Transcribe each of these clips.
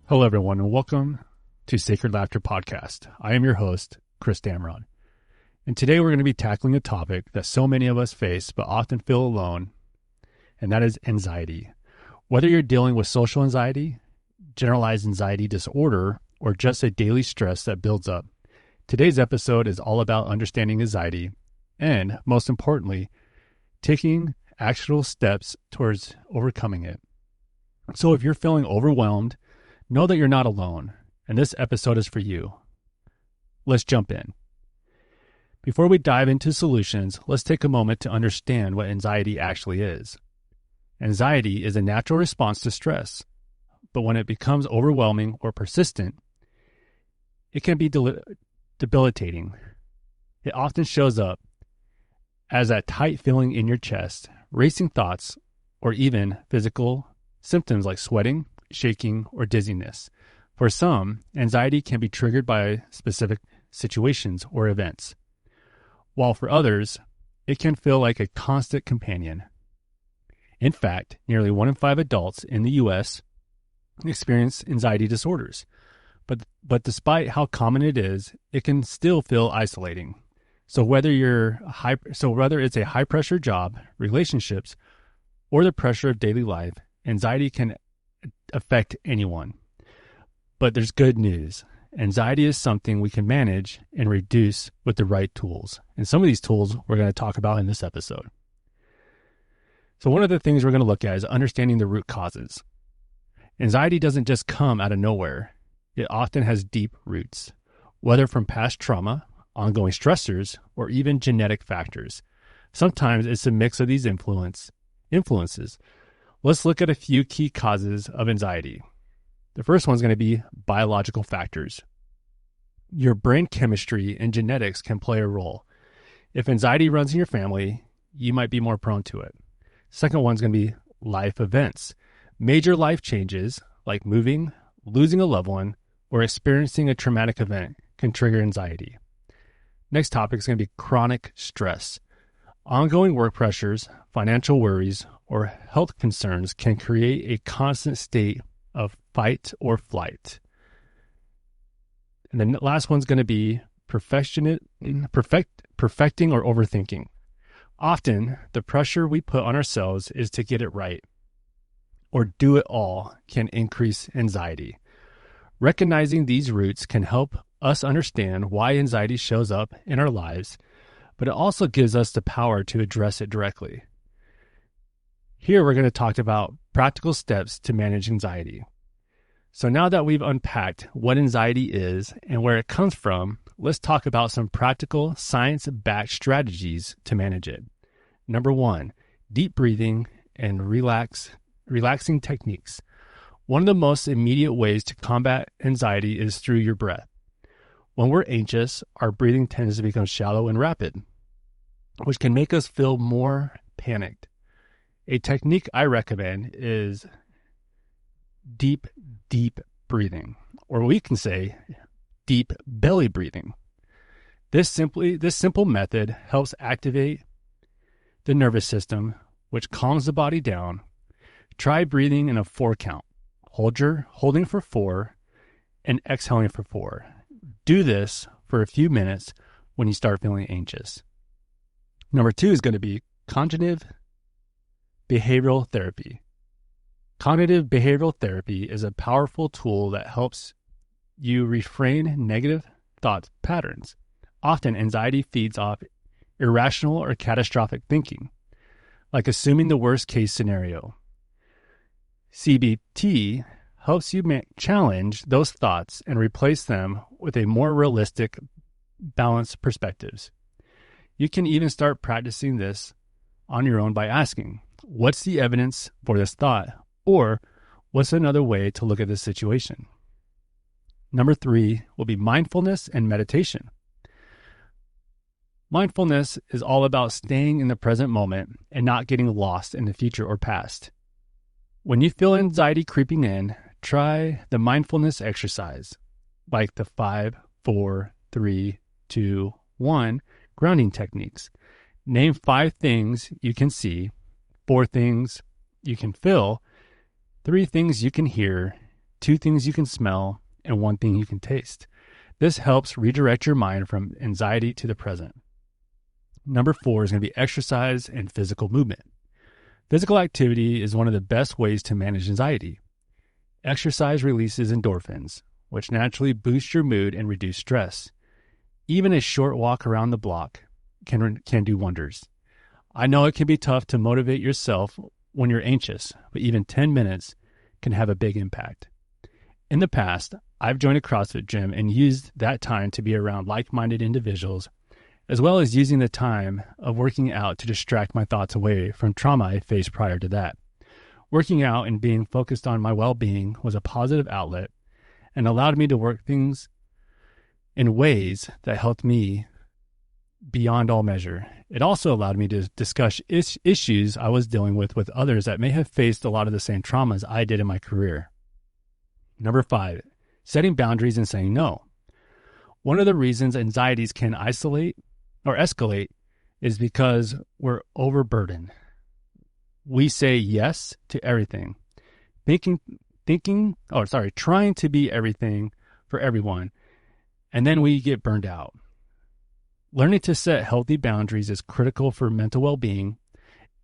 Hello, everyone, and welcome to Sacred Laughter Podcast. I am your host, Chris Dameron. And today we're going to be tackling a topic that so many of us face but often feel alone, and that is anxiety. Whether you're dealing with social anxiety, generalized anxiety disorder, or just a daily stress that builds up, today's episode is all about understanding anxiety and, most importantly, taking actionable steps towards overcoming it. So if you're feeling overwhelmed, know that you're not alone, and this episode is for you. Let's jump in. Before we dive into solutions, let's take a moment to understand what anxiety actually is. Anxiety is a natural response to stress, but when it becomes overwhelming or persistent, it can be debilitating. It often shows up as that tight feeling in your chest, racing thoughts, or even physical symptoms like sweating, shaking, or dizziness. For some, anxiety can be triggered by specific situations or events, while for others, it can feel like a constant companion. In fact, nearly 1 in 5 adults in the U.S. experience anxiety disorders, but despite how common it is, it can still feel isolating. So whether it's a high-pressure job, relationships, or the pressure of daily life, anxiety can affect anyone. But there's good news. Anxiety is something we can manage and reduce with the right tools. And some of these tools we're going to talk about in this episode. So one of the things we're going to look at is understanding the root causes. Anxiety doesn't just come out of nowhere. It often has deep roots, whether from past trauma, ongoing stressors, or even genetic factors. Sometimes it's a mix of these influences. Let's look at a few key causes of anxiety. The first one is going to be biological factors. Your brain chemistry and genetics can play a role. If anxiety runs in your family, you might be more prone to it. Second one is going to be life events. Major life changes like moving, losing a loved one, or experiencing a traumatic event can trigger anxiety. Next topic is going to be chronic stress. Ongoing work pressures, financial worries, or health concerns can create a constant state of fight or flight. And the last one's going to be perfecting or overthinking. Often, the pressure we put on ourselves is to get it right or do it all can increase anxiety. Recognizing these roots can help us understand why anxiety shows up in our lives, but it also gives us the power to address it directly. Here we're going to talk about practical steps to manage anxiety. So now that we've unpacked what anxiety is and where it comes from, let's talk about some practical science-backed strategies to manage it. Number 1, deep breathing and relaxing techniques. One of the most immediate ways to combat anxiety is through your breath. When we're anxious, our breathing tends to become shallow and rapid, which can make us feel more panicked. A technique I recommend is deep breathing, or we can say deep belly breathing. This simple method helps activate the nervous system, which calms the body down. Try breathing in a 4 count. Holding for 4 and exhaling for 4. Do this for a few minutes when you start feeling anxious. Number 2 is going to be cognitive behavioral therapy. Cognitive behavioral therapy is a powerful tool that helps you reframe negative thought patterns. Often, anxiety feeds off irrational or catastrophic thinking, like assuming the worst case scenario. CBT helps you challenge those thoughts and replace them with a more realistic, balanced perspectives. You can even start practicing this on your own by asking, what's the evidence for this thought? Or what's another way to look at this situation? Number 3 will be mindfulness and meditation. Mindfulness is all about staying in the present moment and not getting lost in the future or past. When you feel anxiety creeping in, try the mindfulness exercise, like the 5, 4, 3, 2, 1 grounding techniques. Name 5 things you can see, 4 things you can feel, 3 things you can hear, 2 things you can smell and 1 thing you can taste. This helps redirect your mind from anxiety to the present. Number 4 is going to be exercise and physical movement. Physical activity is one of the best ways to manage anxiety. Exercise releases endorphins, which naturally boost your mood and reduce stress. Even a short walk around the block can do wonders. I know it can be tough to motivate yourself when you're anxious, but even 10 minutes can have a big impact. In the past, I've joined a CrossFit gym and used that time to be around like-minded individuals, as well as using the time of working out to distract my thoughts away from trauma I faced prior to that. Working out and being focused on my well-being was a positive outlet and allowed me to work things in ways that helped me beyond all measure. It also allowed me to discuss issues I was dealing with others that may have faced a lot of the same traumas I did in my career. Number 5, setting boundaries and saying no. One of the reasons anxieties can isolate or escalate is because we're overburdened. We say yes to everything, trying to be everything for everyone, and then we get burned out. Learning to set healthy boundaries is critical for mental well-being,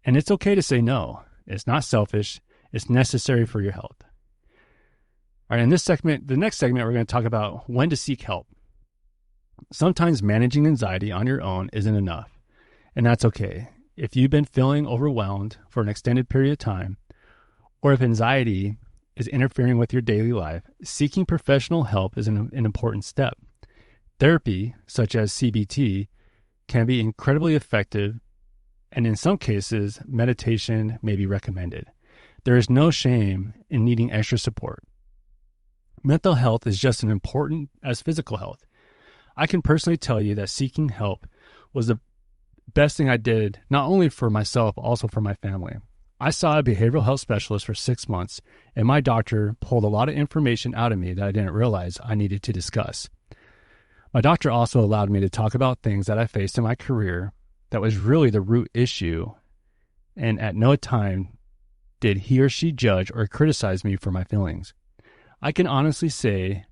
and it's okay to say no. It's not selfish. It's necessary for your health. All right, in the next segment, we're going to talk about when to seek help. Sometimes managing anxiety on your own isn't enough, and that's okay. If you've been feeling overwhelmed for an extended period of time, or if anxiety is interfering with your daily life, seeking professional help is an important step. Therapy, such as CBT, can be incredibly effective, and in some cases, meditation may be recommended. There is no shame in needing extra support. Mental health is just as important as physical health. I can personally tell you that seeking help was the best thing I did, not only for myself, but also for my family. I saw a behavioral health specialist for 6 months, and my doctor pulled a lot of information out of me that I didn't realize I needed to discuss. My doctor also allowed me to talk about things that I faced in my career that was really the root issue, and at no time did he or she judge or criticize me for my feelings. I can honestly say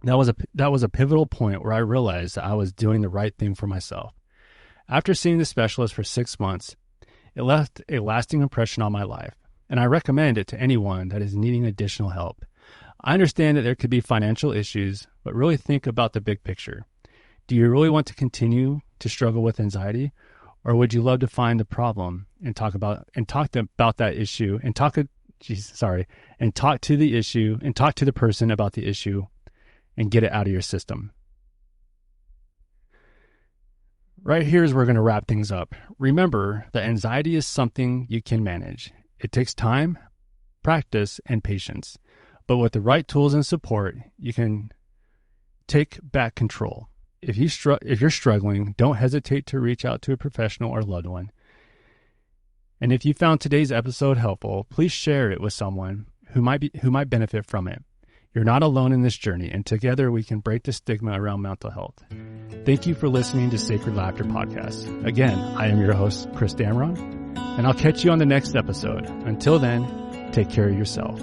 that was a pivotal point where I realized that I was doing the right thing for myself. After seeing the specialist for 6 months, it left a lasting impression on my life, and I recommend it to anyone that is needing additional help. I understand that there could be financial issues, but really think about the big picture. Do you really want to continue to struggle with anxiety, or would you love to find the problem and talk about that issue and talk to the person about the issue and get it out of your system? Right here is where we're going to wrap things up. Remember that anxiety is something you can manage. It takes time, practice, and patience. But with the right tools and support, you can take back control. If you're struggling, don't hesitate to reach out to a professional or loved one. And if you found today's episode helpful, please share it with someone who might benefit from it. You're not alone in this journey, and together we can break the stigma around mental health. Thank you for listening to Sacred Laughter Podcast. Again, I am your host, Chris Damron, and I'll catch you on the next episode. Until then, take care of yourself.